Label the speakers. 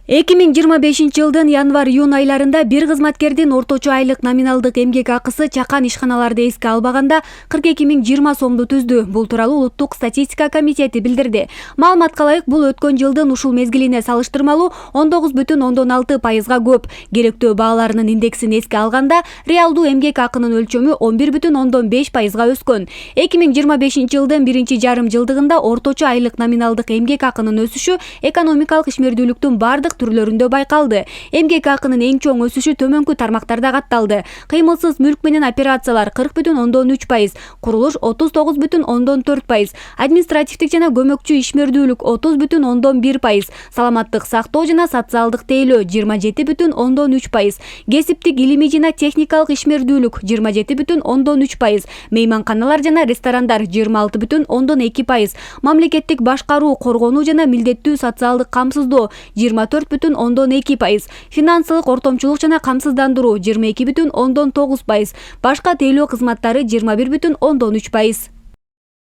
Speaker 1: 2025 жылдын январь-июнь айларында бир кызматкердин орточо айлык номиналдык эмгек акысы чакан ишканаларды эске албаганда 42.020 сомду түздү. Бул тууралуу Улуттук статистика комитети билдирди. Маалыматка ылайык, бул өткөн жылдын ушул мезгилине салыштырмалуу 19,6%га көп. Керектөө бааларынын индексин эске алганда, реалдуу эмгек акынын өлчөмү 11,5%га өскөн. 2025 жылдын биринчи жарым жылдыгында орточо айлык номиналдык эмгек акынын өсүшү экономикалык ишмердүүлүктүн бардык түрлөрүндө байкалды. Эмгек акынын эң чоң өсүшү төмөнкү тармактарда катталды. Кыймылсыз мүлк менен операциялар 40,3%, курулуш 39,4%, административдик жана көмөкчү ишмердүүлүк 30,1%, саламаттык сактоо жана социалдык тейлөө 27,3%, кесиптик илимий жана техникалык ишмердүүлүк 27,3%, мейманканалар жана ресторандар 26,2%, мамлекеттик башкаруу, коргонуу жана милдеттүү социалдык камсыздоо 24,2%, финансылык ортомчулук жана камсыздандыруу 22,9%, башка тейлөө кызматтары 21,3%.